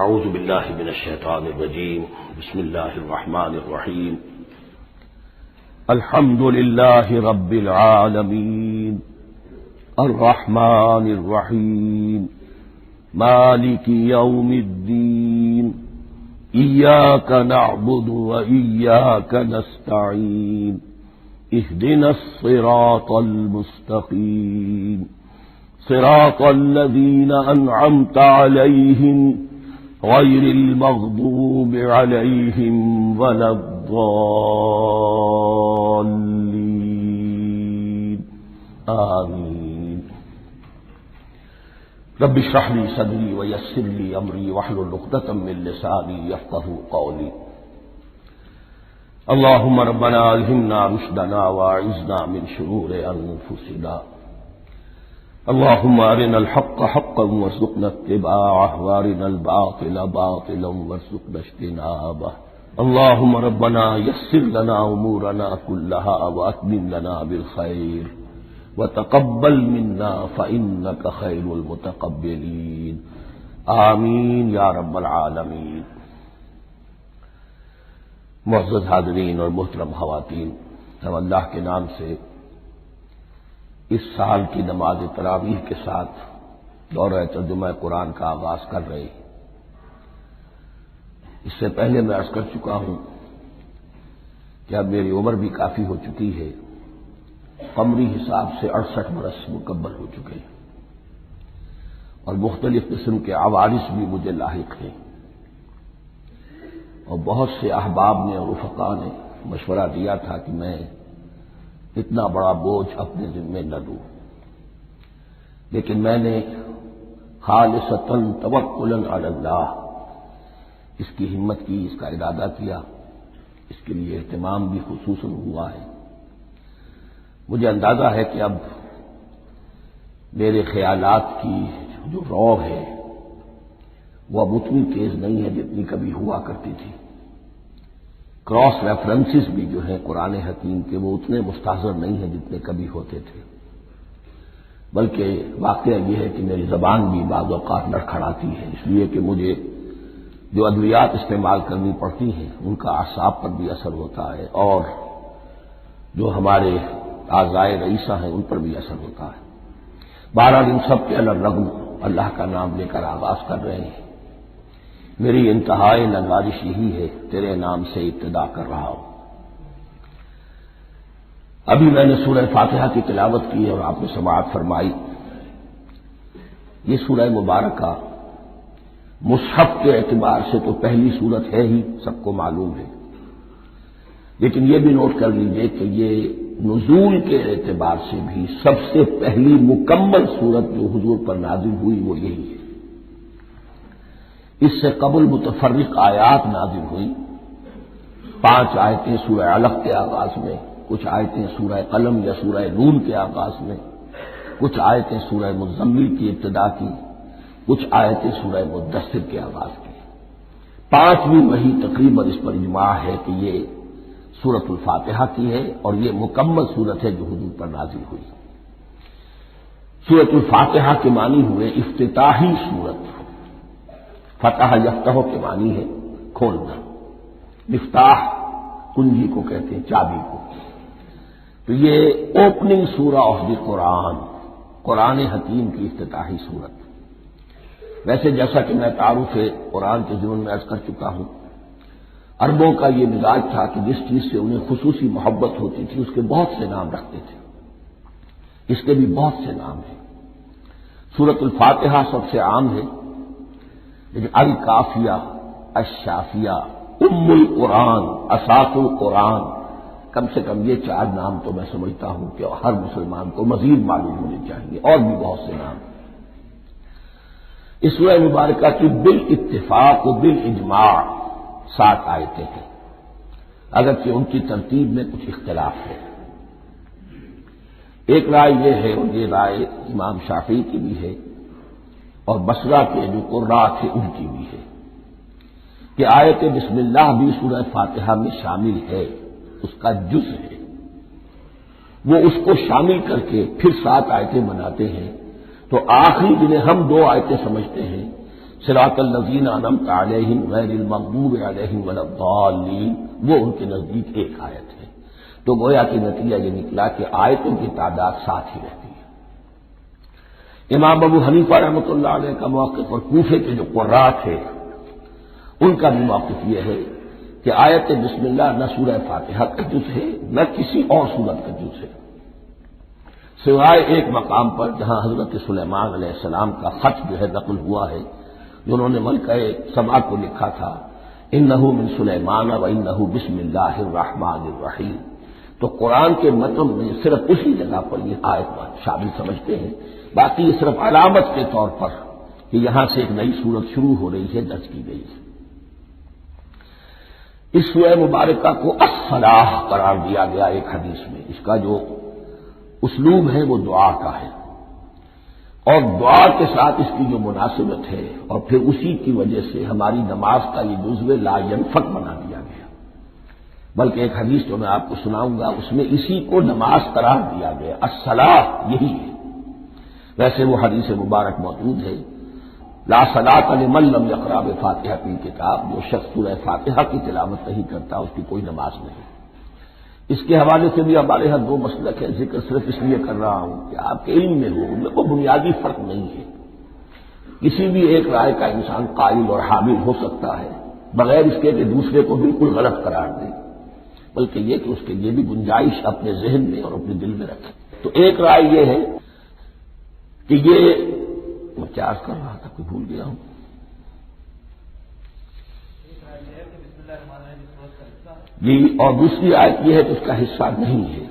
اعوذ باللہ من الشیطان الرجیم بسم اللہ الرحمن الرحیم الحمد للہ رب العالمین الرحمن الرحیم مالک یوم الدین ایاک نعبد وایاک نستعین اهدنا الصراط المستقیم صراط الذین انعمت علیہم غیر المغضوب علیہم ولا الضالین آمین رب اشرح لی صدری ویسر لی امری واحلل عقدۃ من لسانی یفقهوا قولی اللهم ربنا الہمنا رشدنا واعذنا من شرور انفسنا اللهم ارنا الحق حقا وارزقنا اتباعه وارنا الباطل باطلا وارزقنا اجتنابه اللهم ربنا يسر لنا امورنا كلها واتمم لنا بالخير وتقبل منا فانك خير المتقبلين آمین یا رب العالمین۔ معزز حاضرین اور محترم خواتین، ہم اللہ کے نام سے اس سال کی نماز تراویح کے ساتھ دورہ ترجمہ قرآن کا آغاز کر رہے ہیں۔ اس سے پہلے میں عرض کر چکا ہوں کہ اب میری عمر بھی کافی ہو چکی ہے، قمری حساب سے 68 برس مکمل ہو چکے ہیں، اور مختلف قسم کے عوارض بھی مجھے لاحق ہیں، اور بہت سے احباب نے اور رفقاء نے مشورہ دیا تھا کہ میں اتنا بڑا بوجھ اپنے ذمہ نہ لوں، لیکن میں نے خالصتاً توکلاً علی اللہ اس کی ہمت کی، اس کا ارادہ کیا، اس کے لیے اہتمام بھی خصوصاً ہوا ہے۔ مجھے اندازہ ہے کہ اب میرے خیالات کی جو رو ہے وہ اب اتنی تیز نہیں ہے جتنی کبھی ہوا کرتی تھی۔ کراس ریفرنسز بھی جو ہیں قرآن حکیم کے وہ اتنے مستحضر نہیں ہیں جتنے کبھی ہوتے تھے، بلکہ واقعہ یہ ہے کہ میری زبان بھی بعض اوقات لڑکھڑاتی ہے، اس لیے کہ مجھے جو ادویات استعمال کرنی پڑتی ہیں ان کا اعصاب پر بھی اثر ہوتا ہے، اور جو ہمارے اعضائے رئیسہ ہیں ان پر بھی اثر ہوتا ہے۔ بہرحال ان سب کے الرغم اللہ کا نام لے کر آغاز کر رہے ہیں۔ میری انتہائی نوازش یہی ہے، تیرے نام سے ابتدا کر رہا ہوں۔ ابھی میں نے سورہ فاتحہ کی تلاوت کی اور آپ نے سماعت فرمائی۔ یہ سورہ مبارکہ مصحف کے اعتبار سے تو پہلی سورت ہے ہی، سب کو معلوم ہے، لیکن یہ بھی نوٹ کر لیجئے کہ یہ نزول کے اعتبار سے بھی سب سے پہلی مکمل سورت جو حضور پر نازل ہوئی وہ یہی ہے۔ اس سے قبل متفرق آیات نازل ہوئی، 5 آیتیں سورہ علق کے آغاز میں، کچھ آیتیں سورہ قلم یا سورہ نون کے آغاز میں، کچھ آیتیں سورہ مزمل کی ابتدا کی، کچھ آیتیں سورہ مدثر کے آغاز کی۔ 5ویں وحی تقریباً اس پر اجماع ہے کہ یہ سورۃ الفاتحہ کی ہے، اور یہ مکمل سورت ہے جو حضور پر نازل ہوئی۔ سورۃ الفاتحہ کے معنی ہوئے افتتاحی سورت، فتح یفتح کے معنی ہے کھولنا، مفتاح کنجی کو کہتے ہیں، چابی کو۔ تو یہ اوپننگ سورہ آف دی قرآن، قرآن حکیم کی افتتاحی سورت۔ ویسے جیسا کہ میں تعارف قرآن کے ضمن میں عرض کر چکا ہوں، عربوں کا یہ مزاج تھا کہ جس چیز سے انہیں خصوصی محبت ہوتی تھی اس کے بہت سے نام رکھتے تھے۔ اس کے بھی بہت سے نام ہیں۔ سورۃ الفاتحہ سب سے عام ہے، لیکن الکافیہ، الشافیہ، ام القرآن، اساس القرآن، کم سے کم یہ 4 نام تو میں سمجھتا ہوں کہ ہر مسلمان کو مزید معلوم ہونے چاہیے، اور بھی بہت سے نام۔ اس سورہ مبارکہ کی بالاتفاق و بالاجماع 7 آیتیں ہیں، اگرچہ ان کی ترتیب میں کچھ اختلاف ہے۔ ایک رائے یہ ہے، اور یہ رائے امام شافعی کی بھی ہے اور بصرہ کے جو قراء تھے ان کی بھی ہے، کہ آیت بسم اللہ بھی سورہ فاتحہ میں شامل ہے، اس کا جز ہے، وہ اس کو شامل کر کے پھر 7 آیتیں بناتے ہیں۔ تو آخری جنہیں ہم 2 آیتیں سمجھتے ہیں، صراط الذین انعمت علیہم غیر المغضوب علیہم ولا الضالین، وہ ان کے نزدیک ایک آیت ہے۔ تو گویا کہ نتیجہ یہ نکلا کہ آیتوں کی تعداد 7 ہی رہتی ہے۔ امام ابو حنیفہ رحمۃ اللہ علیہ کا موقف اور کوفے کے جو قراء تھے ان کا بھی موقف یہ ہے کہ آیت بسم اللہ نہ سورہ فاتحہ کا جز ہے نہ کسی اور سورت کا جز ہے، سوائے ایک مقام پر جہاں حضرت سلیمان علیہ السلام کا خط جو ہے نقل ہوا ہے، جنہوں نے ملکہ سبا کو لکھا تھا انہ من سلیمان و انہ بسم اللہ الرحمن الرحیم، تو قرآن کے متن میں صرف اسی جگہ پر یہ آیت شامل سمجھتے ہیں، باقی یہ صرف علامت کے طور پر کہ یہاں سے ایک نئی سورت شروع ہو رہی ہے درج کی گئی ہے۔ اس سورہ مبارکہ کو الصلاح قرار دیا گیا ایک حدیث میں، اس کا جو اسلوب ہے وہ دعا کا ہے، اور دعا کے ساتھ اس کی جو مناسبت ہے اور پھر اسی کی وجہ سے ہماری نماز کا یہ جزو لا ینفک بنا دیا گیا، بلکہ ایک حدیث جو میں آپ کو سناؤں گا اس میں اسی کو نماز قرار دیا گیا، الصلاح یہی ہے۔ ویسے وہ حدیث مبارک موجود ہے لا صلاۃ لمن لم یقرأ بفاتحۃ الکتاب، جو شخص سورہ فاتحہ کی تلاوت نہیں کرتا اس کی کوئی نماز نہیں۔ اس کے حوالے سے بھی ہمارے یہاں دو مسلک ہے، ذکر صرف اس لیے کر رہا ہوں کہ آپ کے علم میں ہو، ان میں کوئی بنیادی فرق نہیں ہے، کسی بھی ایک رائے کا انسان قائل اور حامل ہو سکتا ہے بغیر اس کے کہ دوسرے کو بالکل غلط قرار دے، بلکہ یہ کہ اس کے لیے بھی گنجائش اپنے ذہن میں اور اپنے دل میں رکھے۔ تو ایک رائے یہ ہے کہ یہ میں کیا عرض کر رہا تھا کوئی بھول گیا ہوں، جی، اور دوسری آیت یہ ہے کہ اس کا حصہ نہیں ہے،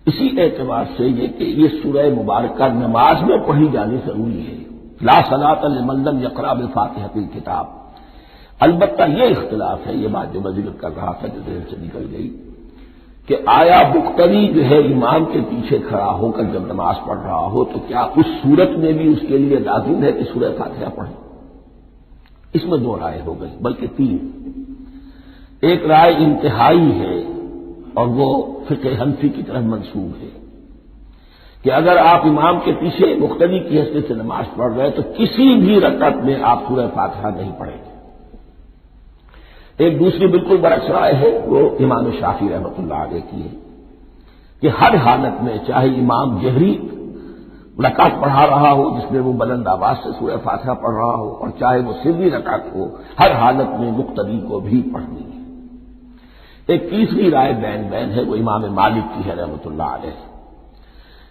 اسی اعتبار سے یہ کہ یہ سورہ مبارکہ نماز میں پڑھی جانی ضروری ہے، لا صلاۃ لمن لم یقرأ بفاتحۃ الکتاب۔ البتہ یہ اختلاف ہے، یہ بات جو میں ذکر کر رہا تھا جو ذہن سے نکل گئی، کہ آیا مقتدی جو ہے امام کے پیچھے کھڑا ہو کر جب نماز پڑھ رہا ہو تو کیا اس صورت میں بھی اس کے لیے لازم ہے کہ سورہ فاتحہ پڑھے؟ اس میں دو رائے ہو گئی، بلکہ تین۔ ایک رائے انتہائی ہے اور وہ فقہ حنفی کی طرف منسوب ہے کہ اگر آپ امام کے پیچھے مقتدی کی حیثیت سے نماز پڑھ رہے تو کسی بھی رکعت میں آپ سورہ فاتحہ نہیں پڑھیں گے۔ ایک دوسری بالکل برعکس رائے ہے، وہ امام شافعی رحمۃ اللہ علیہ کی ہے کہ ہر حالت میں چاہے امام جہری رکعت پڑھا رہا ہو جس میں وہ بلند آواز سے سورہ فاتحہ پڑھ رہا ہو اور چاہے وہ سری رکعت ہو، ہر حالت میں مقتدی کو بھی پڑھنی ہے۔ ایک تیسری رائے بین بین ہے، وہ امام مالک کی ہے رحمۃ اللہ علیہ،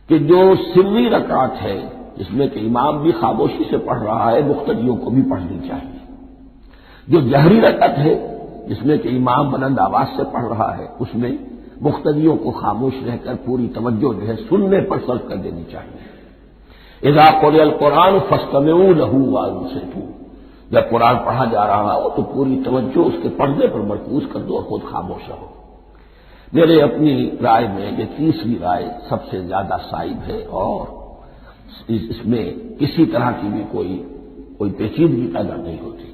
کہ جو سری رکعت ہے جس میں کہ امام بھی خاموشی سے پڑھ رہا ہے مقتدیوں کو بھی پڑھنی چاہیے، جو جہری رکعت ہے جس میں کہ امام بلند آواز سے پڑھ رہا ہے اس میں مقتدیوں کو خاموش رہ کر پوری توجہ جو ہے سننے پر صرف کر دینی چاہیے۔ اذا قرئ القرآن فاستمعوا له وانصتوا، جب قرآن پڑھا جا رہا ہو تو پوری توجہ اس کے پڑھنے پر مرکوز کر دو اور خود خاموش رہو۔ میرے اپنی رائے میں یہ تیسری رائے سب سے زیادہ صائب ہے اور اس میں کسی طرح کی بھی کوئی پیچیدگی پیدا نہیں ہوتی۔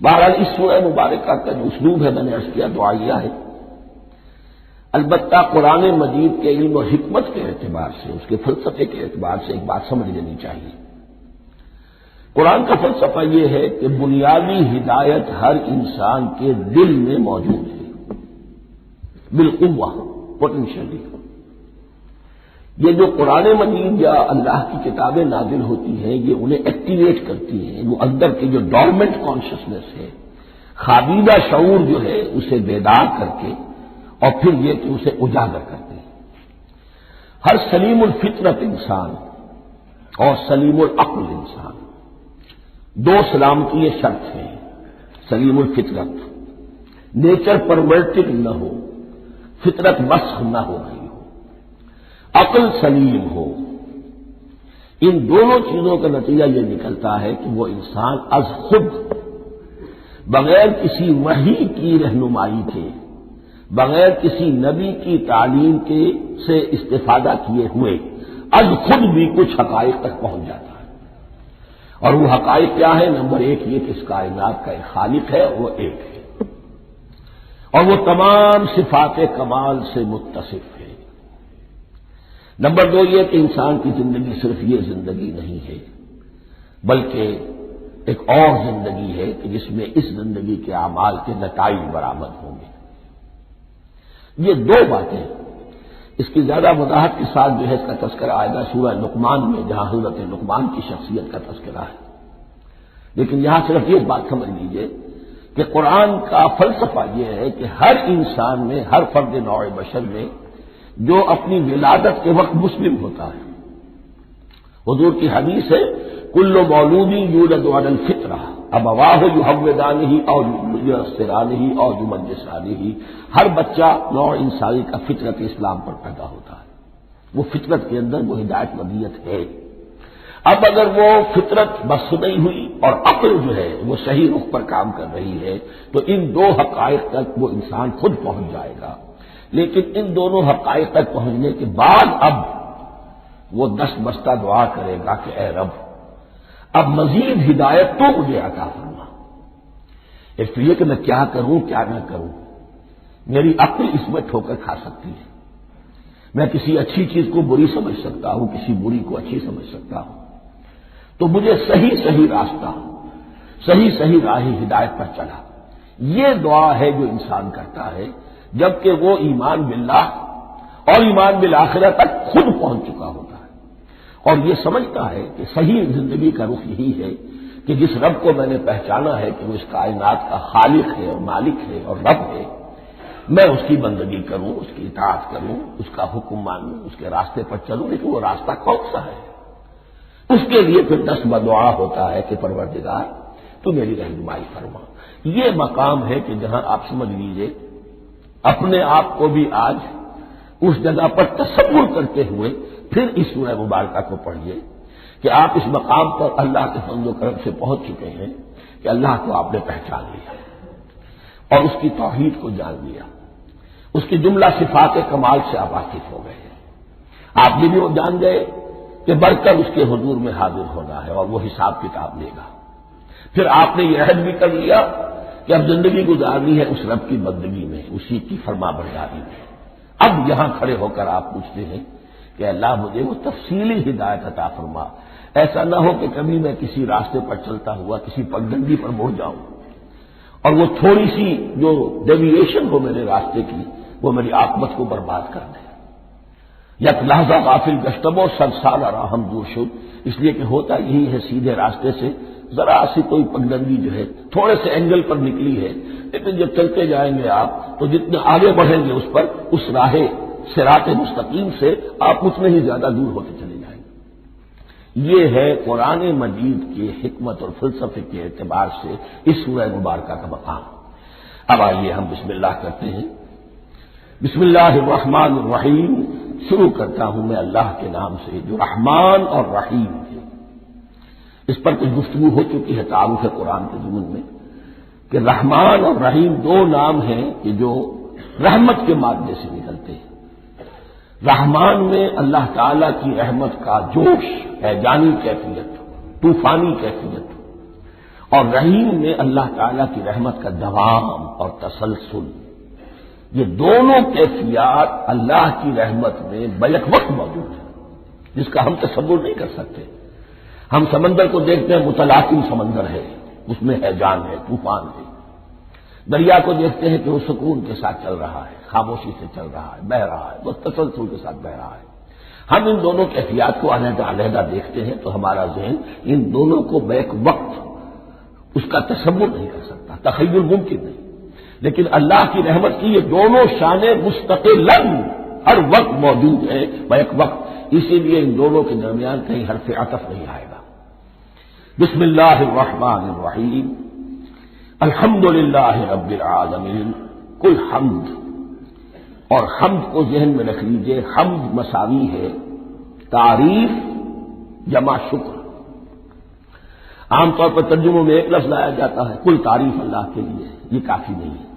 بہرحال اس سورہ مبارکہ کا جو اسلوب ہے میں نے عرض کیا دعائیہ ہے، البتہ قرآن مجید کے علم و حکمت کے اعتبار سے، اس کے فلسفے کے اعتبار سے ایک بات سمجھ لینی چاہیے۔ قرآن کا فلسفہ یہ ہے کہ بنیادی ہدایت ہر انسان کے دل میں موجود ہے، بالقوہ، پوٹینشلی۔ یہ جو قرآن مجید یا اللہ کی کتابیں نازل ہوتی ہیں یہ انہیں ایکٹیویٹ کرتی ہیں، وہ اندر کی جو ڈورمنٹ کانشسنس ہے، خوابیدہ شعور جو ہے اسے بیدار کر کے اور پھر یہ کہ اسے اجاگر کرتے ہیں۔ ہر سلیم الفطرت انسان اور سلیم العقل انسان، دو سلامتی شرط ہیں۔ سلیم الفطرت، نیچر پرورٹڈ نہ ہو، فطرت مسخ نہ ہو گئی ہو، عقل سلیم ہو، ان دونوں چیزوں کا نتیجہ یہ نکلتا ہے کہ وہ انسان از خود بغیر کسی وحی کی رہنمائی کے، بغیر کسی نبی کی تعلیم کے سے استفادہ کیے ہوئے از خود بھی کچھ حقائق تک پہنچ جاتا ہے۔ اور وہ حقائق کیا ہے؟ نمبر ایک یہ کہ اس کائنات کا ایک خالق ہے، وہ ایک ہے اور وہ تمام صفات کمال سے متصف ہے۔ نمبر دو یہ کہ انسان کی زندگی صرف یہ زندگی نہیں ہے، بلکہ ایک اور زندگی ہے کہ جس میں اس زندگی کے اعمال کے نتائج برآمد ہوں گے۔ یہ دو باتیں، اس کی زیادہ وضاحت کے ساتھ جو ہے اس کا تذکرہ آئے گا سورہ لقمان میں، جہاں حضرت لقمان کی شخصیت کا تذکرہ ہے۔ لیکن یہاں صرف یہ بات سمجھ لیجئے کہ قرآن کا فلسفہ یہ ہے کہ ہر انسان میں، ہر فرد نوع بشر میں جو اپنی ولادت کے وقت مسلم ہوتا ہے، حضور کی حدیث ہے کل مولود یولد علی الفطرہ ابواہ یحودانہ او ینصرانہ او یمجسانہ، ہر بچہ نوع انسانی کا فطرت اسلام پر پیدا ہوتا ہے، وہ فطرت کے اندر وہ ہدایت مدیت ہے۔ اب اگر وہ فطرت بس نہیں ہوئی اور عقل جو ہے وہ صحیح رخ پر کام کر رہی ہے تو ان دو حقائق تک وہ انسان خود پہنچ جائے گا۔ لیکن ان دونوں حقائق تک پہنچنے کے بعد اب وہ دست بستہ دعا کرے گا کہ اے رب اب مزید ہدایت تو مجھے عطا فرما۔ ایک تو یہ کہ میں کیا کروں کیا نہ کروں، میری عقل اس میں ٹھوکر کھا سکتی ہے، میں کسی اچھی چیز کو بری سمجھ سکتا ہوں، کسی بری کو اچھی سمجھ سکتا ہوں، تو مجھے صحیح راستہ، صحیح راہ ہدایت پر چلا۔ یہ دعا ہے جو انسان کرتا ہے جبکہ وہ ایمان باللہ اور ایمان بالآخرہ تک خود پہنچ چکا ہوتا ہے، اور یہ سمجھتا ہے کہ صحیح زندگی کا رخ یہی ہے کہ جس رب کو میں نے پہچانا ہے کہ وہ اس کائنات کا خالق ہے اور مالک ہے اور رب ہے، میں اس کی بندگی کروں، اس کی اطاعت کروں، اس کا حکم مانوں، اس کے راستے پر چلوں۔ لیکن وہ راستہ کون سا ہے؟ اس کے لیے پھر دست بدعا ہوتا ہے کہ پروردگار تو میری رہنمائی فرما۔ یہ مقام ہے کہ جہاں آپ سمجھ لیجئے اپنے آپ کو بھی آج اس جگہ پر تصور کرتے ہوئے پھر اس سورہ مبارکہ کو پڑھیے کہ آپ اس مقام پر اللہ کے فضل و کرم سے پہنچ چکے ہیں کہ اللہ کو آپ نے پہچان لیا اور اس کی توحید کو جان لیا، اس کی جملہ صفات کمال سے آپ واقف ہو گئے ہیں۔ آپ یہ بھی وہ جان گئے کہ بڑھ کر اس کے حضور میں حاضر ہونا ہے اور وہ حساب کتاب لے گا۔ پھر آپ نے یہ عہد بھی کر لیا کہ اب زندگی گزارنی ہے اس رب کی بندگی میں، اسی کی فرما برداری میں۔ اب یہاں کھڑے ہو کر آپ پوچھتے ہیں کہ اللہ مجھے وہ تفصیلی ہدایت عطا فرما، ایسا نہ ہو کہ کبھی میں کسی راستے پر چلتا ہوا کسی پگڈنڈی پر مڑ جاؤں اور وہ تھوڑی سی جو ڈیویشن ہو میرے راستے کی وہ میری عاقبت کو برباد کر دے۔ یک لحظہ غافل گشتم و سر سال راہم دور شد، اس لیے کہ ہوتا یہی ہے سیدھے راستے سے ذرا سی کوئی پگڈنڈی جو ہے تھوڑے سے اینگل پر نکلی ہے، لیکن جب چلتے جائیں گے آپ تو جتنے آگے بڑھیں گے اس پر اس راہ صراط مستقیم سے آپ اتنے ہی زیادہ دور ہوتے چلے جائیں گے۔ یہ ہے قرآن مجید کی حکمت اور فلسفے کے اعتبار سے اس سورہ مبارکہ کا مقام۔ اب آئیے ہم بسم اللہ کرتے ہیں۔ بسم اللہ الرحمن الرحیم، شروع کرتا ہوں میں اللہ کے نام سے جو رحمان اور رحیم ہے۔ اس پر کچھ گفتگو ہو چکی ہے تعارف قرآن کے ضمن میں کہ رحمان اور رحیم دو نام ہیں کہ جو رحمت کے مادے سے نکلتے ہیں۔ رحمان میں اللہ تعالی کی رحمت کا جوش ہے، جانی کیفیت، طوفانی کیفیت، اور رحیم میں اللہ تعالی کی رحمت کا دوام اور تسلسل۔ یہ دونوں کیفیات اللہ کی رحمت میں بیک وقت موجود ہیں، جس کا ہم تصور نہیں کر سکتے۔ ہم سمندر کو دیکھتے ہیں، متلاطم سمندر ہے، اس میں ہیجان ہے، طوفان ہے۔ دریا کو دیکھتے ہیں کہ وہ سکون کے ساتھ چل رہا ہے، خاموشی سے چل رہا ہے، بہہ رہا ہے، بس تسلسل کے ساتھ بہہ رہا ہے۔ ہم ان دونوں کیفیات کو علیحدہ علیحدہ دیکھتے ہیں تو ہمارا ذہن ان دونوں کو بیک وقت اس کا تصور نہیں کر سکتا، تخیل ممکن نہیں۔ لیکن اللہ کی رحمت کی یہ دونوں شانیں مستقلاً ہر وقت موجود ہیں بیک وقت، اسی لیے ان دونوں کے درمیان کہیں حرف عطف نہیں آئے گا۔ بسم اللہ الرحمن الرحیم، الحمد للہ رب العالمین، کل حمد، اور حمد کو ذہن میں رکھ لیجئے، حمد مساوی ہے تعریف جمع شکر۔ عام طور پر ترجموں میں ایک لفظ لایا جاتا ہے، کل تعریف اللہ کے لیے، یہ کافی نہیں ہے۔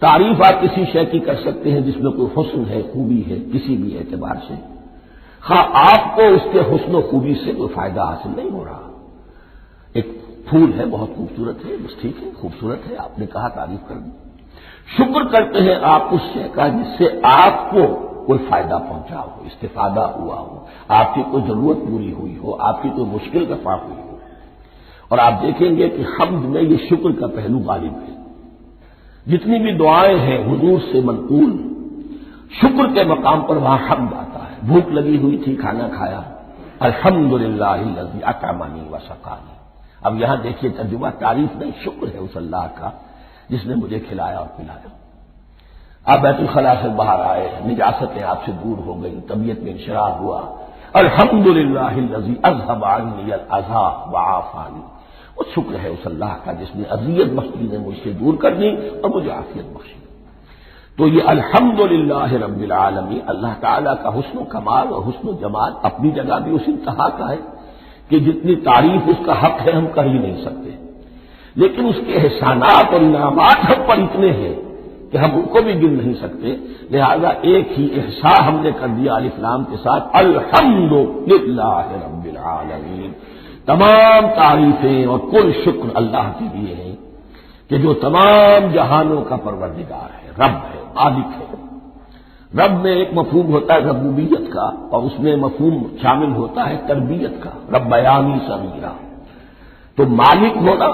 تعریف آپ کسی شے کی کر سکتے ہیں جس میں کوئی حسن ہے، خوبی ہے، کسی بھی اعتبار سے، ہاں آپ کو اس کے حسن و خوبی سے کوئی فائدہ حاصل نہیں ہو رہا۔ ایک پھول ہے، بہت خوبصورت ہے، بس ٹھیک ہے، خوبصورت ہے، آپ نے کہا تعریف کر دی۔ شکر کرتے ہیں آپ اس شے کا جس سے آپ کو کوئی فائدہ پہنچا ہو، استفادہ ہوا ہو، آپ کی کوئی ضرورت پوری ہوئی ہو، آپ کی کوئی مشکل رفع ہوئی ہو۔ اور آپ دیکھیں گے کہ حمد میں یہ شکر کا پہلو غالب ہے۔ جتنی بھی دعائیں ہیں حضور سے منقول، شکر کے مقام پر وہاں حمد آتا ہے۔ بھوک لگی ہوئی تھی، کھانا کھایا، الحمدللہ الذی اطعمنی وسقانی۔ اب یہاں دیکھیے ترجمہ، تعریف نہیں، شکر ہے اس اللہ کا جس نے مجھے کھلایا اور پلایا۔ آپ بیت الخلاء سے باہر آئے، نجاستیں آپ سے دور ہو گئی، طبیعت میں انشراح ہوا، الحمدللہ الذی اذھب عنی الاذی وعافانی۔ وہ شکر ہے اس اللہ کا جس نے اذیت بخشی نے مجھ سے دور کر دی اور مجھے عافیت بخشی۔ تو یہ الحمدللہ رب العالمین اللہ تعالیٰ کا حسن و کمال اور حسن و جمال اپنی جگہ بھی اس انتہا کا ہے کہ جتنی تعریف اس کا حق ہے ہم کر ہی نہیں سکتے، لیکن اس کے احسانات اور انعامات ہم پر اتنے ہیں کہ ہم ان کو بھی گن نہیں سکتے۔ لہذا ایک ہی احساء ہم نے کر دیا الف لام کے ساتھ، الحمدللہ رب العالمین۔ تمام تعریفیں اور کل شکر اللہ کے لیے ہیں کہ جو تمام جہانوں کا پروردگار ہے، رب ہے، مالک ہے۔ رب میں ایک مفہوم ہوتا ہے ربوبیت کا، اور اس میں مفہوم شامل ہوتا ہے تربیت کا، ربیانی صغیرا۔ تو مالک ہونا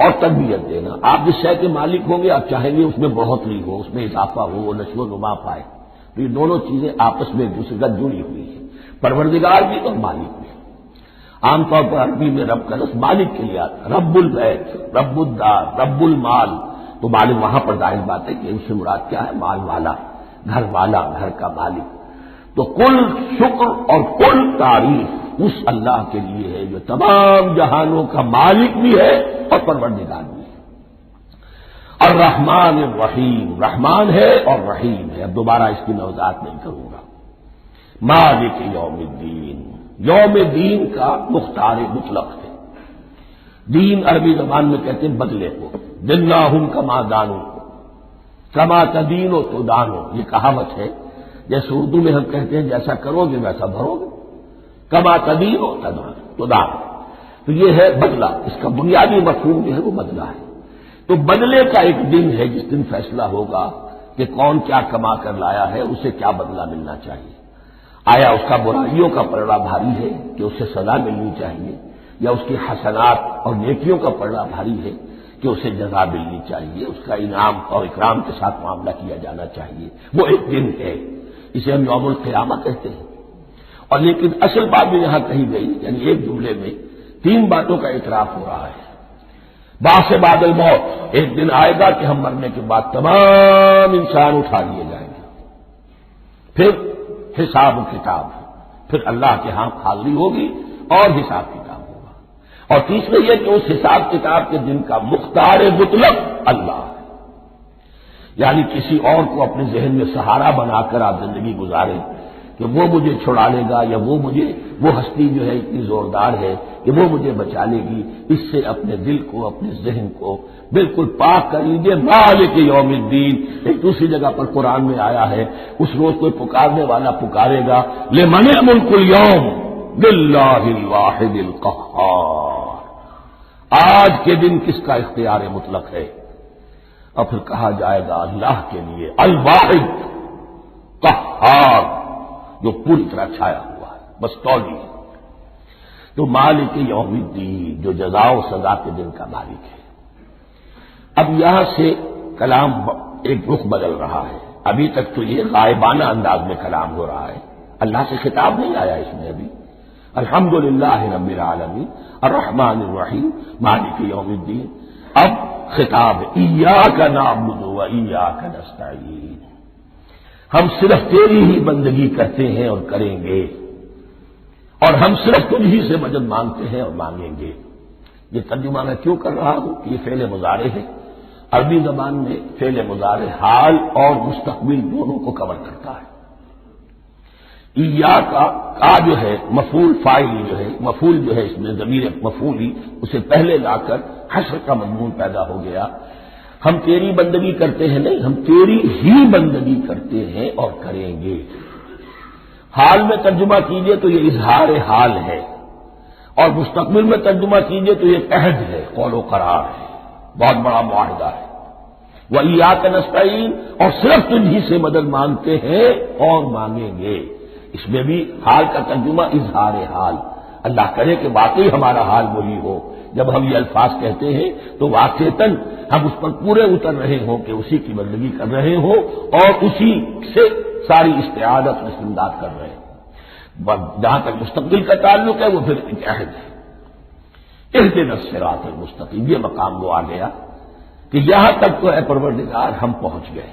اور تربیت دینا، آپ جس شے کے مالک ہوں گے آپ چاہیں گے اس میں بڑھوتری ہو، اس میں اضافہ ہو، وہ نشو و نما پائے۔ تو یہ دونوں چیزیں آپس میں ایک دوسرے کا جڑی ہوئی ہیں، پروردگار بھی اور مالک بھی۔ عام طور پر عربی میں رب کا لفظ مالک کے لیے آتا ہے، رب البیت، رب الدار، رب المال۔ تو مالک وہاں پر ظاہر بات ہے کہ اس سے مراد کیا ہے؟ مال والا، گھر والا، گھر کا مالک۔ تو کل شکر اور کل تعریف اس اللہ کے لیے ہے جو تمام جہانوں کا مالک بھی ہے اور پروردگار بھی ہے۔ الرحمن الرحیم، رحمان ہے اور رحیم ہے۔ اب دوبارہ اس کی میں وضاحت نہیں کروں گا۔ مالک یوم الدین، یوم دین کا مختار مطلق ہے۔ دین عربی زبان میں کہتے ہیں بدلے کو، دناہم کما دانو، کما تدینو تو دانو، یہ کہاوت ہے۔ جیسے اردو میں ہم کہتے ہیں جیسا کرو گے ویسا بھرو گے، کما تدینو تو دانو، تو یہ ہے بدلہ۔ اس کا بنیادی مفہوم جو ہے وہ بدلہ ہے۔ تو بدلے کا ایک دن ہے جس دن فیصلہ ہوگا کہ کون کیا کما کر لایا ہے، اسے کیا بدلہ ملنا چاہیے۔ آیا اس کا برائیوں کا پلڑا بھاری ہے کہ اسے سزا ملنی چاہیے، یا اس کی حسنات اور نیکیوں کا پلڑا بھاری ہے کہ اسے جزا ملنی چاہیے، اس کا انعام اور اکرام کے ساتھ معاملہ کیا جانا چاہیے۔ وہ ایک دن ہے، اسے ہم یوم القیامہ کہتے ہیں۔ اور لیکن اصل بات بھی یہاں کہی گئی، یعنی ایک جملے میں تین باتوں کا اعتراف ہو رہا ہے۔ بعث بعد الموت، ایک دن آئے گا کہ ہم مرنے کے بعد تمام انسان اٹھا لیے جائیں گے، پھر حساب و کتاب، پھر اللہ کے ہاں حاضری ہوگی اور حساب کتاب ہوگا۔ اور تیسرے یہ کہ اس حساب کتاب کے دن کا مختار مطلق اللہ ہے، یعنی کسی اور کو اپنے ذہن میں سہارا بنا کر آپ زندگی گزاریں کہ وہ مجھے چھڑا لے گا، یا وہ ہستی جو ہے اتنی زوردار ہے کہ وہ مجھے بچا لے گی، اس سے اپنے دل کو، اپنے ذہن کو بالکل پاک کر لیجیے۔ مالک یوم الدین، ایک دوسری جگہ پر قرآن میں آیا ہے، اس روز کوئی پکارنے والا پکارے گا، لمن الملک اليوم للہ الواحد القہار، آج کے دن کس کا اختیار مطلق ہے؟ اور پھر کہا جائے گا اللہ کے لیے، الواحد قہار، جو پوری طرح چھایا ہوا ہے، بس تولی ہے۔ تو مالک یوم الدین، جو جزا و سزا کے دن کا مالک ہے۔ اب یہاں سے کلام ایک رخ بدل رہا ہے۔ ابھی تک تو یہ غائبانہ انداز میں کلام ہو رہا ہے، اللہ سے خطاب نہیں آیا اس میں ابھی۔ الحمدللہ رب العالمین الرحمن الرحیم مالک یوم الدین۔ اب خطاب ایاک نعبد و ایاک نستعین، ہم صرف تیری ہی بندگی کرتے ہیں اور کریں گے، اور ہم صرف تجھ ہی سے مدد مانگتے ہیں اور مانگیں گے۔ یہ ترجمہ میں کیوں کر رہا ہوں کہ یہ فعل مضارع ہے۔ عربی زبان میں فعل مضارع حال اور مستقبل دونوں کو کور کرتا ہے۔ ایاک کا جو ہے مفعول فاعل جو ہے، مفعول جو ہے اس میں ضمیر مفعولی اسے پہلے لا کر حشر کا مضمون پیدا ہو گیا۔ ہم تیری بندگی کرتے ہیں نہیں، ہم تیری ہی بندگی کرتے ہیں اور کریں گے۔ حال میں ترجمہ کیجئے تو یہ اظہار حال ہے، اور مستقبل میں ترجمہ کیجئے تو یہ عہد ہے، قول و قرار ہے، بہت بڑا معاہدہ ہے۔ وَإِيَّاكَ نَسْتَعِينُ، اور صرف تجھی سے مدد مانگتے ہیں اور مانگیں گے۔ اس میں بھی حال کا ترجمہ اظہار حال، اللہ کرے کہ واقعی ہمارا حال وہی ہو، جب ہم یہ الفاظ کہتے ہیں تو واقعتاً ہم اس پر پورے اتر رہے ہوں کہ اسی کی بندگی کر رہے ہوں اور اسی سے ساری استعانت و استمداد کر رہے ہیں۔ جہاں تک مستقبل کا تعلق ہے وہ پھر ایک عہد ہے، اہدنا الصراط المستقیم، یہ مقام وہ آ گیا کہ یہاں تک تو اے پروردگار ہم پہنچ گئے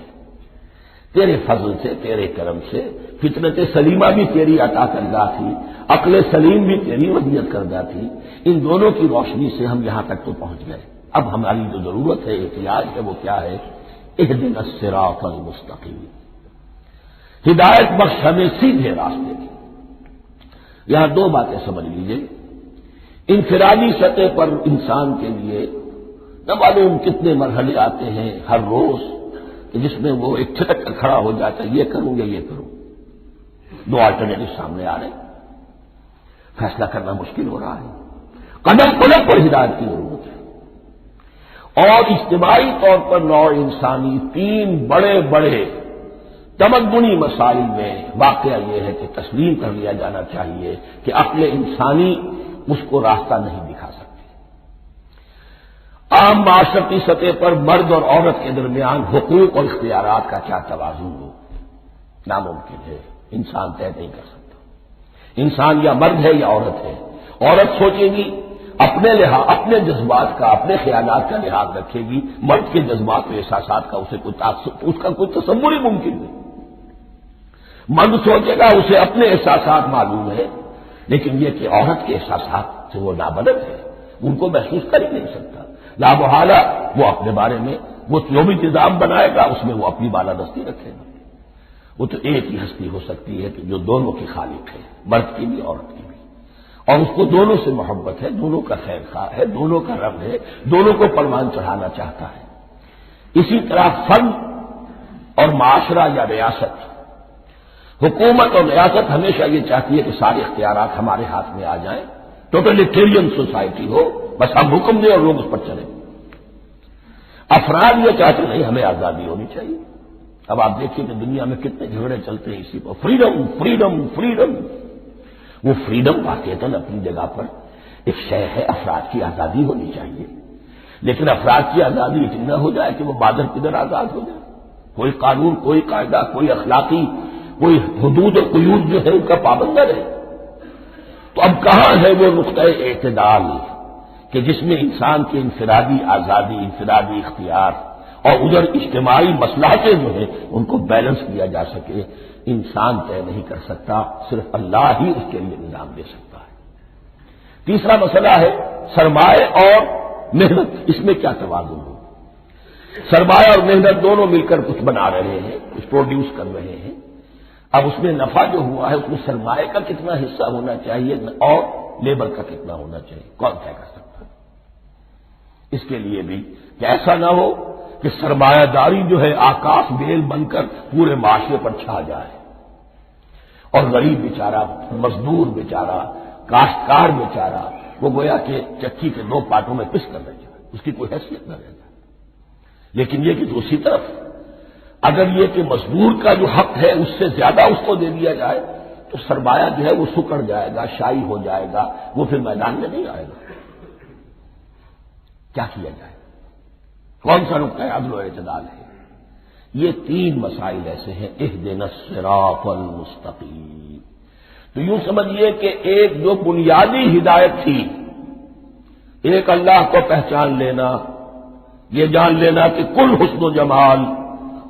تیرے فضل سے، تیرے کرم سے۔ فطرت سلیمہ بھی تیری عطا کردہ تھی، عقل سلیم بھی تیری ودیعت کردہ تھی، ان دونوں کی روشنی سے ہم یہاں تک تو پہنچ گئے۔ اب ہماری جو ضرورت ہے، احتیاج ہے، وہ کیا ہے؟ اہدنا الصراط المستقیم، ہدایت بخش ہمیں سیدھے راستے کی۔ یہاں دو باتیں سمجھ لیجیے، انفرادی سطح پر انسان کے لیے نہ معلوم کتنے مرحلے آتے ہیں ہر روز کہ جس میں وہ ایک چھٹک کر کھڑا ہو جاتا ہے، یہ کروں یا یہ کروں، دو آلٹرنیٹو سامنے آ رہے ہیں، فیصلہ کرنا مشکل ہو رہا ہے، قدم قدم پر ہدایت کی ضرورت ہے۔ اور اجتماعی طور پر نوع انسانی تین بڑے بڑے تمدنی مسائل میں واقعہ یہ ہے کہ تسلیم کر لیا جانا چاہیے کہ عقل انسانی اس کو راستہ نہیں دکھا سکتی۔ عام معاشرتی سطح پر مرد اور عورت کے درمیان حقوق اور اختیارات کا کیا توازن ہو، ناممکن ہے، انسان طے نہیں کر سکتا۔ انسان یا مرد ہے یا عورت ہے، عورت سوچے گی اپنے جذبات کا، اپنے خیالات کا لحاظ رکھے گی، مرد کے جذبات و احساسات کا اس کا کوئی تصور ہی ممکن نہیں۔ مرد سوچے گا اسے اپنے احساسات معلوم ہے، لیکن یہ کہ عورت کے احساسات سے وہ نابلد ہے، ان کو محسوس کر ہی نہیں سکتا، لا محالہ وہ اپنے بارے میں وہ جو بھی نظام بنائے گا اس میں وہ اپنی بالادستی رکھے گا۔ وہ تو ایک ہی ہستی ہو سکتی ہے کہ جو دونوں کی خالق ہے، مرد کی بھی عورت کی بھی، اور اس کو دونوں سے محبت ہے، دونوں کا خیر خواہ ہے، دونوں کا رب ہے، دونوں کو پروان چڑھانا چاہتا ہے۔ اسی طرح فرد اور معاشرہ یا ریاست، حکومت اور ریاست ہمیشہ یہ چاہتی ہے کہ سارے اختیارات ہمارے ہاتھ میں آ جائیں، ٹوٹلیٹیرین سوسائٹی ہو، بس ہم حکم دیں اور لوگ اس پر چلیں۔ افراد یہ چاہتے نہیں، ہمیں آزادی ہونی چاہیے۔ اب آپ دیکھیے کہ دنیا میں کتنے جھگڑے چلتے ہیں اسی پر، فریڈم فریڈم فریڈم۔ وہ فریڈم واقعتاً اپنی جگہ پر ایک شے ہے، افراد کی آزادی ہونی چاہیے، لیکن افراد کی آزادی اتنی نہ ہو جائے کہ وہ بادر کدھر آزاد ہو جائے، کوئی قانون، کوئی قاعدہ، کوئی اخلاقی کوئی حدود اور قیود جو ہے ان کا پابند نہ رہے۔ تو اب کہاں ہے وہ نقطۂ اعتدال کہ جس میں انسان کی انفرادی آزادی، انفرادی اختیار اور ادھر اجتماعی مصلحتیں جو ہیں ان کو بیلنس کیا جا سکے؟ انسان طے نہیں کر سکتا، صرف اللہ ہی اس کے لیے نظام دے سکتا ہے۔ تیسرا مسئلہ ہے سرمایہ اور محنت، اس میں کیا توازن ہو؟ سرمایہ اور محنت دونوں مل کر کچھ بنا رہے ہیں، کچھ پروڈیوس کر رہے ہیں۔ اب اس میں نفع جو ہوا ہے اس میں سرمایہ کا کتنا حصہ ہونا چاہیے اور لیبر کا کتنا ہونا چاہیے، کون طے کر سکتا ہے؟ اس کے لیے بھی کہ ایسا نہ ہو کہ سرمایہ داری جو ہے آکاش بیل بن کر پورے معاشرے پر چھا جائے اور غریب بیچارہ، مزدور بیچارہ، کاشتکار بیچارہ وہ گویا کہ چکی کے دو پارٹوں میں پس کر رہ جائے، اس کی کوئی حیثیت نہ رہ جائے۔ لیکن یہ کہ دوسری طرف اگر یہ کہ مزدور کا جو حق ہے اس سے زیادہ اس کو دے دیا جائے تو سرمایہ جو ہے وہ سکڑ جائے گا، شائی ہو جائے گا، وہ پھر میدان میں نہیں آئے گا۔ کیا کیا جائے؟ کون سا نقطۂ عدل و اعتدال ہے؟ یہ تین مسائل ایسے ہیں، اہدنا الصراط المستقیم۔ تو یوں سمجھیے کہ ایک جو بنیادی ہدایت تھی، ایک اللہ کو پہچان لینا، یہ جان لینا کہ کل حسن و جمال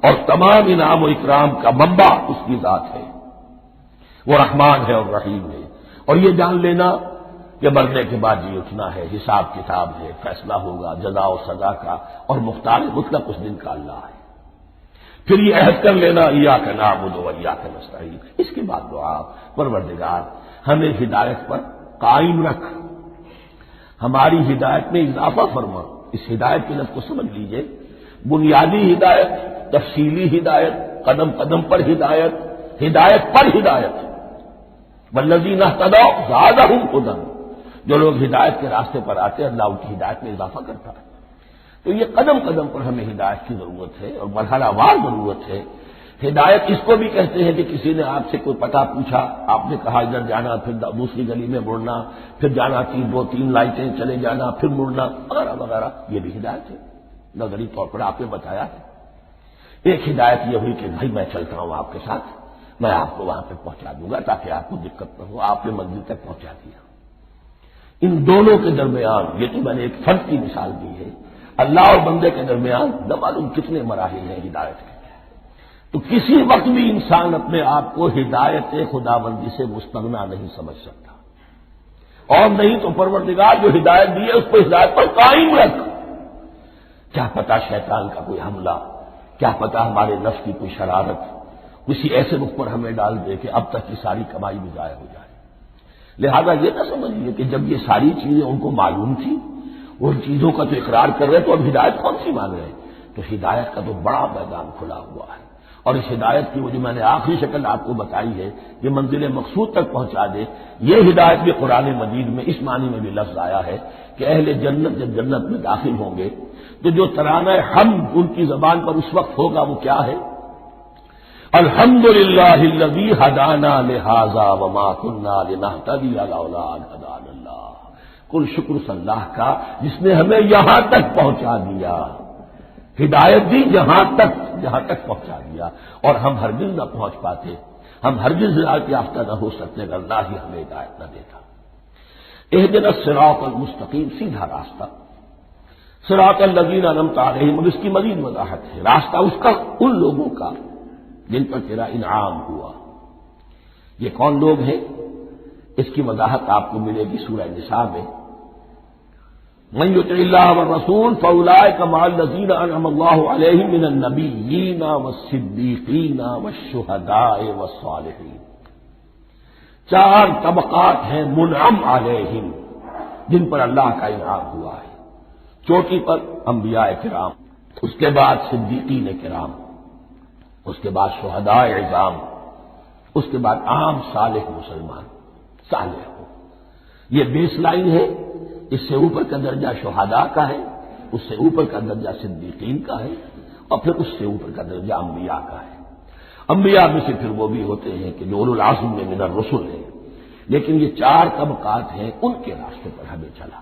اور تمام انعام و اکرام کا منبع اس کی ذات ہے، وہ رحمان ہے اور رحیم ہے، اور یہ جان لینا کہ مرنے کے بعد جی اٹھنا ہے، حساب کتاب ہے، فیصلہ ہوگا جزا و سزا کا، اور مختار مطلق اس دن کا اللہ ہے۔ پھر یہ عہد کر لینا ایاک نعبد و ایاک نستعین۔ اس کے بعد دعا، پروردگار ہمیں ہدایت پر قائم رکھ، ہماری ہدایت میں اضافہ فرما۔ اس ہدایت کے لفظ کو سمجھ لیجئے، بنیادی ہدایت، تفصیلی ہدایت، قدم قدم پر ہدایت، ہدایت پر ہدایت۔ والذین اہتدوا زادہم ھدی، جو لوگ ہدایت کے راستے پر آتے ہیں اللہ ان کی ہدایت میں اضافہ کرتا ہے۔ تو یہ قدم قدم پر ہمیں ہدایت کی ضرورت ہے اور مرحلہ وار ضرورت ہے۔ ہدایت اس کو بھی کہتے ہیں کہ کسی نے آپ سے کوئی پتہ پوچھا، آپ نے کہا ادھر جانا، پھر دوسری گلی میں مڑنا، پھر جانا 2-3 لائٹیں چلے جانا، پھر مڑنا وغیرہ وغیرہ، یہ بھی ہدایت ہے، نظری طور پر آپ نے بتایا ہے۔ ایک ہدایت یہ ہوئی کہ بھائی میں چلتا ہوں آپ کے ساتھ، میں آپ کو وہاں پہ پہنچا دوں گا تاکہ آپ کو دقت نہ ہو، آپ نے منزل تک پہنچا دیا۔ ان دونوں کے درمیان، یہ تو میں نے ایک فرد کی مثال دی ہے، اللہ اور بندے کے درمیان نہ معلوم کتنے مراحل ہیں ہدایت کے۔ تو کسی وقت بھی انسان اپنے آپ کو ہدایت خداوندی سے مستغنا نہیں سمجھ سکتا، اور نہیں تو پروردگار جو ہدایت دی ہے اس کو ہدایت پر قائم رکھ۔ کیا پتا شیطان کا کوئی حملہ، کیا پتا ہمارے نفس کی کوئی شرارت کسی ایسے رخ پر ہمیں ڈال دے کہ اب تک کی ساری کمائی بھی ضائع ہو جائے۔ لہذا یہ نہ سمجھیے کہ جب یہ ساری چیزیں ان کو معلوم تھی، ان چیزوں کا تو اقرار کر رہے تو اب ہدایت کون سی مان رہے ہیں؟ تو ہدایت کا تو بڑا میدان کھلا ہوا ہے، اور اس ہدایت کی وہ جو میں نے آخری شکل آپ کو بتائی ہے کہ منزل مقصود تک پہنچا دے، یہ ہدایت بھی قرآن مجید میں اس معنی میں بھی لفظ آیا ہے کہ اہل جنت جب جنت میں داخل ہوں گے تو جو ترانہ حمد ان کی زبان پر اس وقت ہوگا وہ کیا ہے؟ الحمدللہ الذی ہدانا لہذا وما کنا لنہتدی لولا ان ہدانا اللہ۔ کل شکر اللہ کا جس نے ہمیں یہاں تک پہنچا دیا، ہدایت دی جہاں تک پہنچا دیا، اور ہم ہرگز نہ پہنچ پاتے، ہم ہرگز ہدایت یافتہ نہ ہو سکتے اگر اللہ ہی ہمیں ہدایت نہ دیتا۔ اہدنا الصراط المستقیم، سیدھا راستہ، صراط الذین انعمت علیہم، اور اس کی مزید وضاحت ہے، راستہ اس کا ان لوگوں کا جن پر تیرا انعام ہوا۔ یہ کون لوگ ہیں؟ اس کی وضاحت آپ کو ملے گی سورہ نساء میں، من یطع اللہ والرسول فاولئک مع الذین انعم اللہ علیہم من النبیین والصدیقین والشہداء والصالحین۔ 4 طبقات ہیں منعم علیہم جن پر اللہ کا انعام ہوا ہے۔ چوٹی پر انبیاء کرام، اس کے بعد صدیقین کرام، اس کے بعد شہداء عظام، اس کے بعد عام صالح مسلمان، صالح ہو۔ یہ بیس لائن ہے، اس سے اوپر کا درجہ شہداء کا ہے، اس سے اوپر کا درجہ صدیقین کا ہے، اور پھر اس سے اوپر کا درجہ انبیاء کا ہے۔ انبیاء میں سے پھر وہ بھی ہوتے ہیں کہ جو اولو العزم میں من الرسل ہیں، لیکن یہ 4 طبقات ہیں، ان کے راستے پر ہمیں چلا۔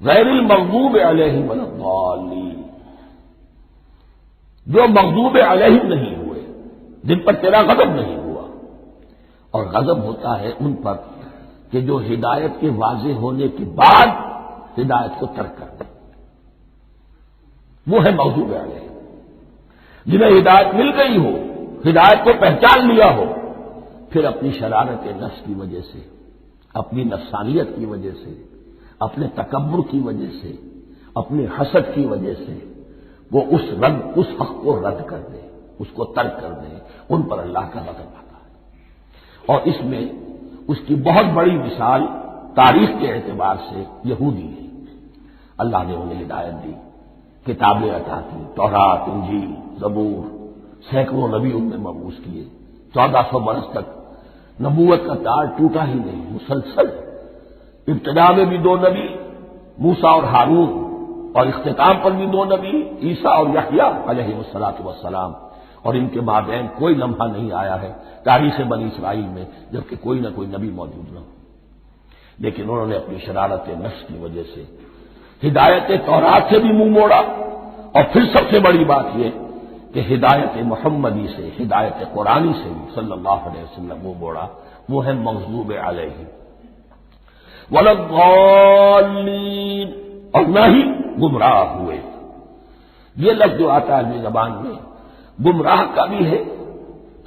غیر المغضوب علیہم ولا الضالین، جو مغضوب علیہم نہیں ہوئے، جن پر تیرا غضب نہیں ہوا، اور غضب ہوتا ہے ان پر کہ جو ہدایت کے واضح ہونے کے بعد ہدایت کو ترک کر دیں، وہ ہے مغضوب علیہم۔ جنہیں ہدایت مل گئی ہو، ہدایت کو پہچان لیا ہو، پھر اپنی شرارت نفس کی وجہ سے، اپنی نفسانیت کی وجہ سے، اپنے تکبر کی وجہ سے، اپنے حسد کی وجہ سے وہ اس حق کو رد کر دے، اس کو ترک کر دے، ان پر اللہ کا غضب آتا ہے۔ اور اس میں اس کی بہت بڑی مثال تاریخ کے اعتبار سے یہودی ہے۔ اللہ نے انہیں ہدایت دی، کتابیں عطا کی، تورات، انجیل، زبور، سینکڑوں نبی ان میں مبعوث کیے، 1400 برس تک نبوت کا تار ٹوٹا ہی نہیں، مسلسل۔ ابتدا میں بھی 2 نبی، موسیٰ اور ہارون، اور اختتام پر بھی 2 نبی، عیسیٰ اور یحییٰ علیہ الصلاۃ والسلام، اور ان کے مابین کوئی لمحہ نہیں آیا ہے تاریخ بنی اسرائیل میں جبکہ کوئی نہ کوئی نبی موجود نہ ہو، لیکن انہوں نے اپنی شرارت نفس کی وجہ سے ہدایت تورات سے بھی منہ موڑا، اور پھر سب سے بڑی بات یہ کہ ہدایت محمدی سے، ہدایت قرآنی سے بھی صلی اللہ علیہ وسلم منہ موڑا، وہ ہے مغضوب علیہم ولا الضالین، اور نہ ہی گمراہ ہوئے۔ یہ لفظ جو آتا ہے عربی زبان میں گمراہ کا بھی ہے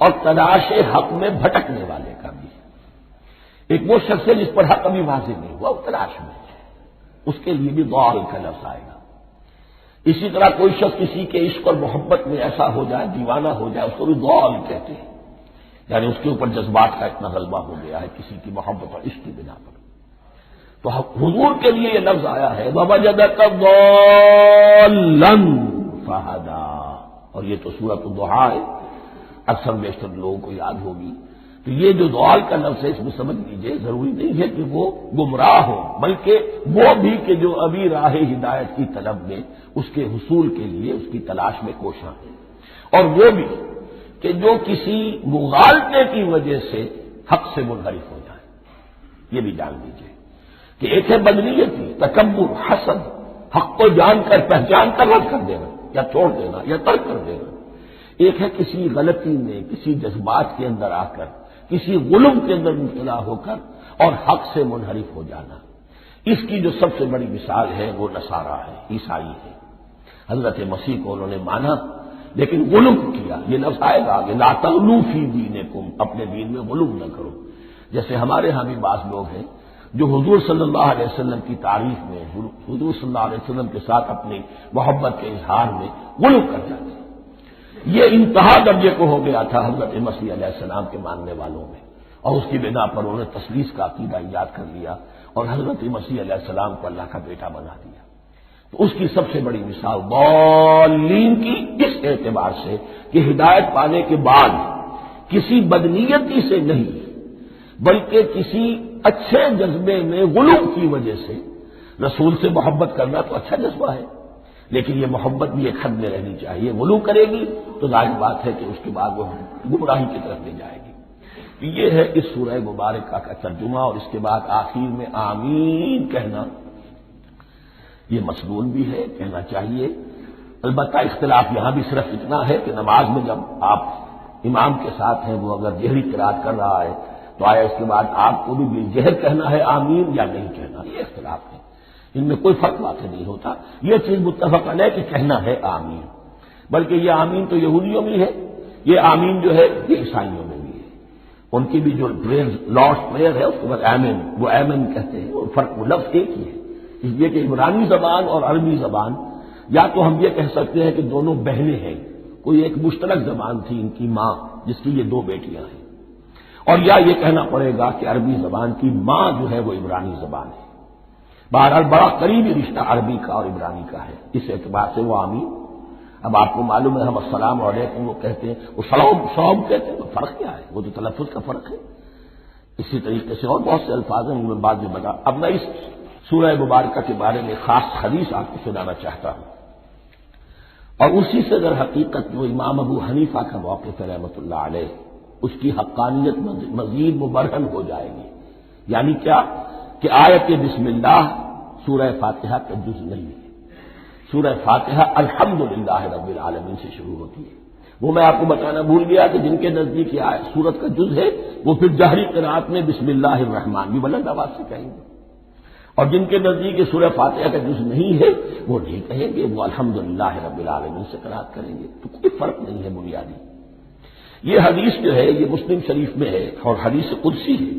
اور تلاش حق میں بھٹکنے والے کا بھی ہے۔ ایک وہ شخص ہے جس پر حق ابھی واضح نہیں ہوا، وہ تلاش میں ہے، اس کے لیے بھی ضال کا لفظ آئے گا۔ اسی طرح کوئی شخص کسی کے عشق اور محبت میں ایسا ہو جائے، دیوانہ ہو جائے، اس کو بھی ضال کہتے ہیں، یعنی اس کے اوپر جذبات کا اتنا غلبہ ہو گیا ہے کسی کی محبت اور عشق کی بنا پر۔ تو حضور کے لیے یہ لفظ آیا ہے وَوَجَدَكَ ضَالًّا فَهَدَىٰ، اور یہ تو سورۃ الضحیٰ ہے، اکثر بیشتر لوگوں کو یاد ہوگی تو یہ جو ضلال کا لفظ ہے اس میں سمجھ لیجئے ضروری نہیں ہے کہ وہ گمراہ ہو، بلکہ وہ بھی کہ جو ابھی راہ ہدایت کی طلب میں اس کے حصول کے لیے اس کی تلاش میں کوشاں ہے، اور وہ بھی کہ جو کسی مغالطے کی وجہ سے حق سے منحرف ہو جائے۔ یہ بھی جان لیجئے کہ ایک ہے بدنیتی، تکبر، حسد، حق کو جان کر پہچان کر رد کر دینا یا چھوڑ دینا یا ترک کر دینا، ایک ہے کسی غلطی میں کسی جذبات کے اندر آ کر کسی غلم کے اندر مبتلا ہو کر اور حق سے منحرف ہو جانا۔ اس کی جو سب سے بڑی مثال ہے وہ نصارہ ہے، عیسائی ہے۔ حضرت مسیح کو انہوں نے مانا لیکن غلم کیا، یہ لفظ آئے گا آگے، لا تغلوا فی دینکم، اپنے دین میں غلم نہ کرو۔ جیسے ہمارے ہاں بھی بعض لوگ ہیں جو حضور صلی اللہ علیہ وسلم کی تعریف میں، حضور صلی اللہ علیہ وسلم کے ساتھ اپنی محبت کے اظہار میں غلم کر جاتے ہیں۔ یہ انتہا درجے کو ہو گیا تھا حضرت مسیح علیہ السلام کے ماننے والوں میں، اور اس کی بنا پر انہوں نے تثلیث کا عقیدہ ایجاد کر لیا اور حضرت مسیح علیہ السلام کو اللہ کا بیٹا بنا دیا۔ تو اس کی سب سے بڑی مثال ضالین کی اس اعتبار سے کہ ہدایت پانے کے بعد کسی بدنیتی سے نہیں بلکہ کسی اچھے جذبے میں غلو کی وجہ سے، رسول سے محبت کرنا تو اچھا جذبہ ہے لیکن یہ محبت بھی ایک حد میں رہنی چاہیے، غلو کرے گی تو ظاہر بات ہے کہ اس کے بعد وہ گمراہی کی طرف لے جائے گی۔ یہ ہے اس سورہ مبارکہ کا ترجمہ، اور اس کے بعد آخر میں آمین کہنا یہ مسنون بھی ہے، کہنا چاہیے۔ البتہ اختلاف یہاں بھی صرف اتنا ہے کہ نماز میں جب آپ امام کے ساتھ ہیں، وہ اگر جہری قرات کر رہا ہے تو آیا اس کے بعد آپ کو بھی بالجہر کہنا ہے آمین یا نہیں کہنا، یہ اختلاف ہے، ان میں کوئی فرق واقع نہیں ہوتا۔ یہ چیز متفق علیہ کہ کہنا ہے آمین، بلکہ یہ آمین تو یہودیوں میں ہے، یہ آمین جو ہے یہ عیسائیوں میں بھی ہے، ان کی بھی جو لارڈ پریئر ہے اس کے بعد آمین، وہ آمین کہتے ہیں، اور فرق وہ لفظ ایک ہی ہے، اس لیے کہ عبرانی زبان اور عربی زبان یا تو ہم یہ کہہ سکتے ہیں کہ دونوں بہنیں ہیں، کوئی ایک مشترک زبان تھی ان کی ماں جس کی یہ دو بیٹیاں ہیں، اور یا یہ کہنا پڑے گا کہ عربی زبان کی ماں جو ہے وہ عبرانی زبان ہے۔ بہرحال بڑا قریبی رشتہ عربی کا اور عبرانی کا ہے، اس اعتبار سے وہ آمین۔ اب آپ کو معلوم ہے ہم السلام علیکم وہ کہتے ہیں، وہ سلام کہتے ہیں، تو فرق کیا ہے؟ وہ تو تلفظ کا فرق ہے۔ اسی طریقے سے اور بہت سے الفاظ ہیں، ان میں بعد میں بتا۔ اب میں اس سورہ مبارکہ کے بارے میں خاص حدیث آپ کو سنانا چاہتا ہوں، اور اسی سے در حقیقت وہ امام ابو حنیفہ کا موقف ہے رحمۃ اللہ علیہ، اس کی حقانیت مزید مبرہن ہو جائے گی۔ یعنی کیا کہ آیت بسم اللہ سورہ فاتحہ کا جز نہیں ہے، سورہ فاتحہ الحمدللہ رب العالمین سے شروع ہوتی ہے۔ وہ میں آپ کو بتانا بھول گیا کہ جن کے نزدیک یہ سورت کا جز ہے وہ پھر جہری قرات میں بسم اللہ الرحمن بھی بلند آواز سے کہیں گے، اور جن کے نزدیک یہ سورہ فاتحہ کا جز نہیں ہے وہ نہیں کہیں گے، وہ الحمدللہ رب العالمین سے قرات کریں گے۔ تو کوئی فرق نہیں ہے بنیادی۔ یہ حدیث جو ہے یہ مسلم شریف میں ہے اور حدیث قدسی ہے،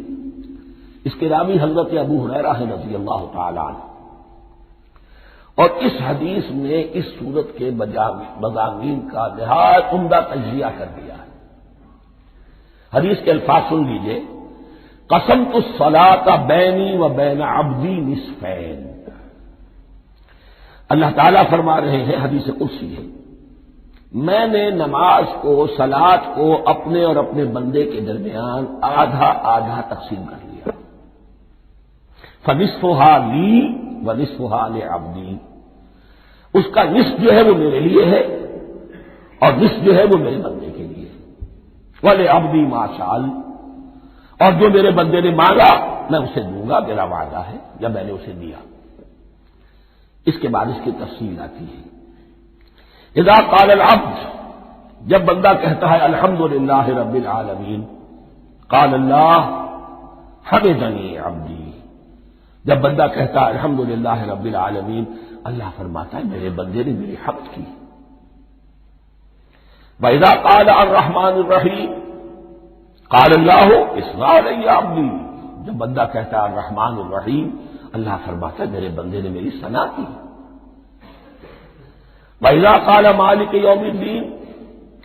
اس کے راوی حضرت ابو ہریرہ ہے رضی اللہ تعالی عنہ، اور اس حدیث میں اس سورت کے مضامین کا نہایت عمدہ تجزیہ کر دیا ہے۔ حدیث کے الفاظ سن لیجئے، قسمت الصلاۃ بینی و بین عبدی نصفین، اللہ تعالیٰ فرما رہے ہیں، حدیث قدسی ہے، میں نے نماز کو، صلاۃ کو اپنے اور اپنے بندے کے درمیان آدھا آدھا تقسیم کر لیا، فنصفھا لی ونصفھا لعبدی، اس کا نصف جو ہے وہ میرے لیے ہے اور نصف جو ہے وہ میرے بندے کے لیے ہے، ولعبدی ما سأل، اور جو میرے بندے نے مانگا میں اسے دوں گا، میرا وعدہ ہے یا میں نے اسے دیا۔ اس کے بعد اس کی تفصیل آتی ہے، اذا قال العبد، جب بندہ کہتا ہے الحمدللہ رب العالمین، قال اللہ حمدنی عبدی، جب بندہ کہتا ہے الحمدللہ رب العالمین، اللہ فرماتا ہے میرے بندے نے میری حمد کی۔ وَإِذَا قَالَ الرَّحْمَٰنُ الرَّحِيمُ قَالَ اللَّهُ اثْنَىٰ عَلَيَّ عَبْدِي، جب بندہ کہتا ہے الرحمن الرحیم، اللہ فرماتا ہے میرے بندے نے میری ثنا کی۔ وَإِذَا قَالَ مَالِكِ يَوْمِ الدِّينِ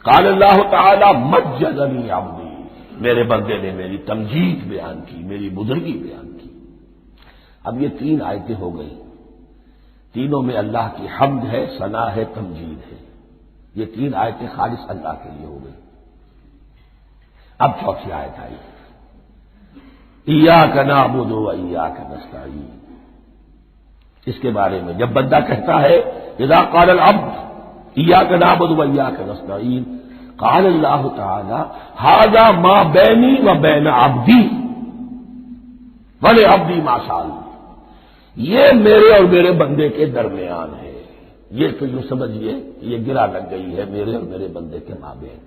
قَالَ اللَّهُ تَعَالَىٰ مَجَّدَنِي عَبْدِي، میرے بندے نے میری تمجید بیان کی، میری بزرگی بیان کی۔ اب یہ تین آیتیں ہو گئی، تینوں میں اللہ کی حمد ہے، ثنا ہے، تمجید ہے، یہ تین آیتیں خالص اللہ کے لیے ہو گئی۔ اب چوتھی آیت آئی، ایاک نعبد و ایاک نستعین۔ اس کے بارے میں جب بندہ کہتا ہے اذا قال العبد ایاک نعبد و ایاک نستعین، قال اللہ تعالی ھذا ما بینی و بین عبدی ولعبدی ما سأل، یہ میرے اور میرے بندے کے درمیان ہے۔ یہ تو یوں سمجھیے یہ گرا لگ گئی ہے میرے اور میرے بندے کے مابین۔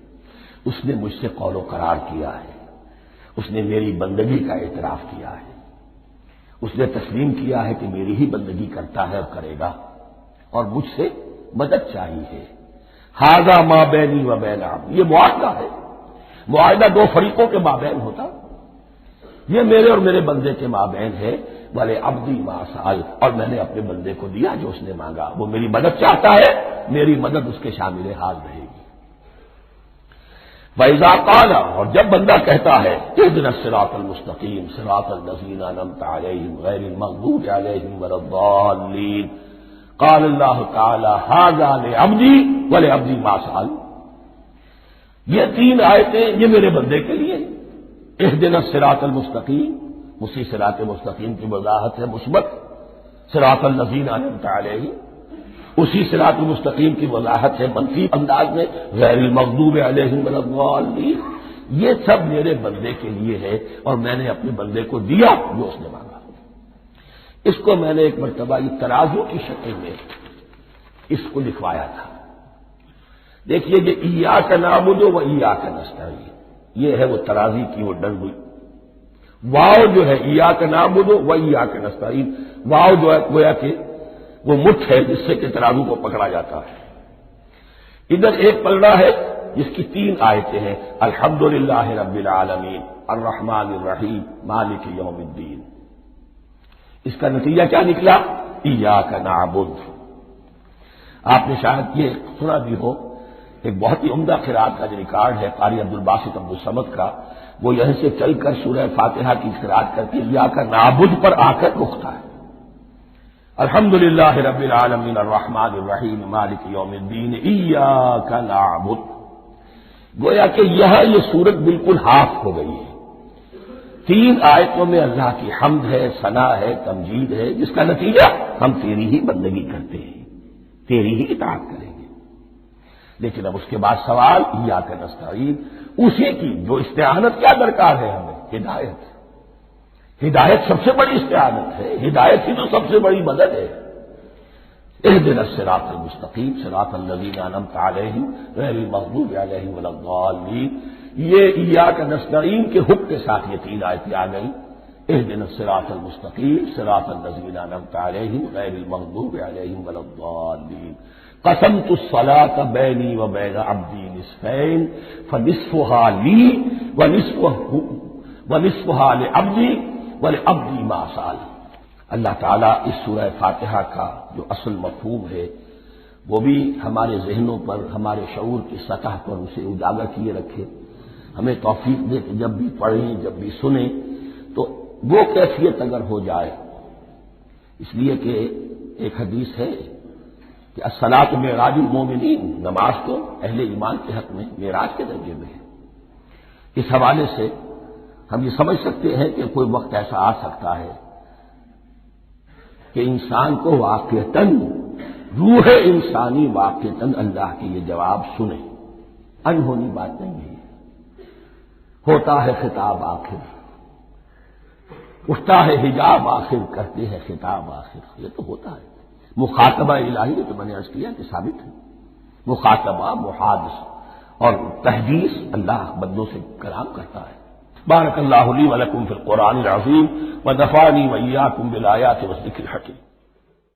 اس نے مجھ سے قول و قرار کیا ہے، اس نے میری بندگی کا اعتراف کیا ہے، اس نے تسلیم کیا ہے کہ میری ہی بندگی کرتا ہے اور کرے گا، اور مجھ سے مدد چاہیے۔ ھذا ما بینی و بین عبدی، یہ معاہدہ ہے، معاہدہ دو فریقوں کے مابین ہوتا، یہ میرے اور میرے بندے کے مابین ہے۔ بھلے عبدی ما سأل، اور میں نے اپنے بندے کو دیا جو اس نے مانگا، وہ میری مدد چاہتا ہے، میری مدد اس کے شامل حال رہے گی۔ وَإِذَا قَالَ، اور جب بندہ کہتا ہے اهْدِنَا الصِّرَاطَ الْمُسْتَقِيمَ صِرَاطَ الَّذِينَ أَنْعَمْتَ عَلَيْهِمْ غَيْرِ الْمَغْضُوبِ عَلَيْهِمْ وَلَا الضَّالِّينَ، قال اللہ تعالی ھذا لعبدی ولعبدی ما سأل، یہ تین آیتیں یہ میرے بندے کے لیے، اهْدِنَا الصِّرَاطَ الْمُسْتَقِيمَ، اسی صراط مستقیم کی وضاحت ہے مثبت، صراط الذین انعمت علیہم، اسی صراط مستقیم کی وضاحت ہے منفی انداز میں، غیر المغضوب علیہم ولا الضالین، یہ سب میرے بندے کے لیے ہے اور میں نے اپنے بندے کو دیا جو اس نے مانگا۔ اس کو میں نے ایک مرتبہ یہ ترازو کی شکل میں اس کو لکھوایا تھا۔ دیکھیے یہ ایاک نعبد و ایاک نستعین، یہ ہے وہ ترازی کی وہ ڈنڈ ہوئی، واو جو ہے ایاک نعبد و ایاک نستعین، واو جو ہے گویا کہ وہ مٹھ ہے جس سے کہ ترازو کو پکڑا جاتا ہے۔ ادھر ایک پلڑا ہے جس کی تین آیتیں ہیں، الحمدللہ رب العالمین الرحمن الرحیم مالک یوم الدین۔ اس کا نتیجہ کیا نکلا؟ ایاک نعبد۔ آپ نے شاید یہ سنا بھی ہو، ایک بہت ہی عمدہ قرات کا جو ریکارڈ ہے قاری عبدالباسط عبدالصمد کا، وہ یہیں سے چل کر سورہ فاتحہ کی قرات کر کے ایاک نعبد پر آ کر رکتا ہے، الحمدللہ رب العالمین الرحمن الرحیم مالک یوم الدین ایاک نعبد۔ گویا کہ یہاں یہ صورت بالکل ہاف ہو گئی ہے، تین آیتوں میں اللہ کی حمد ہے، ثنا ہے، تمجید ہے، جس کا نتیجہ ہم تیری ہی بندگی کرتے ہیں، تیری ہی اطاعت کریں گے۔ لیکن اب اس کے بعد سوال ایاک نستعین، اسی کی جو استعانت کیا درکار ہے ہمیں؟ ہدایت۔ ہدایت سب سے بڑی استعانت ہے، ہدایت ہی تو سب سے بڑی مدد ہے۔ اهدنا الصراط المستقیم صراط الذین انعمت علیہم غیر المغضوب علیہم ولا الضالین، یہ ایاک نستعین کے حکم کے ساتھ یہ تین آیتیں آ گئیں، اهدنا الصراط المستقیم صراط الذین انعمت علیہم غیر المغضوب علیہم ولا الضالین، قسمت الصلاۃ بینی و بین عبدی نصفین فنصفها لی ونصفها لعبدی ولعبدی ما سأل۔ اللہ تعالیٰ اس سورہ فاتحہ کا جو اصل مفہوم ہے وہ بھی ہمارے ذہنوں پر، ہمارے شعور کی سطح پر اسے اجاگر کیے رکھے، ہمیں توفیق دے کہ جب بھی پڑھیں جب بھی سنیں تو وہ کیفیت اگر ہو جائے، اس لیے کہ ایک حدیث ہے کہ الصلاۃ معراج المومنین، نماز تو اہل ایمان کے حق میں معراج کے درجے میں ہے۔ اس حوالے سے ہم یہ سمجھ سکتے ہیں کہ کوئی وقت ایسا آ سکتا ہے کہ انسان کو واقعتاً، روح انسانی واقعتاً اللہ کے یہ جواب سنے، انہونی بات نہیں ہے۔ ہوتا ہے خطاب آخر، اٹھتا ہے حجاب آخر، کرتے ہیں خطاب آخر، یہ تو ہوتا ہے۔ مخاطبہ الہی تو میں نے عرض کیا کہ ثابت ہے، مخاطبہ، محادث اور تحدیث اللہ بندوں سے کلام کرتا ہے۔ بارک اللہ لی و لکم فی القرآن العظیم ونفعنی و ایاکم بالآیات والذکر الحکیم۔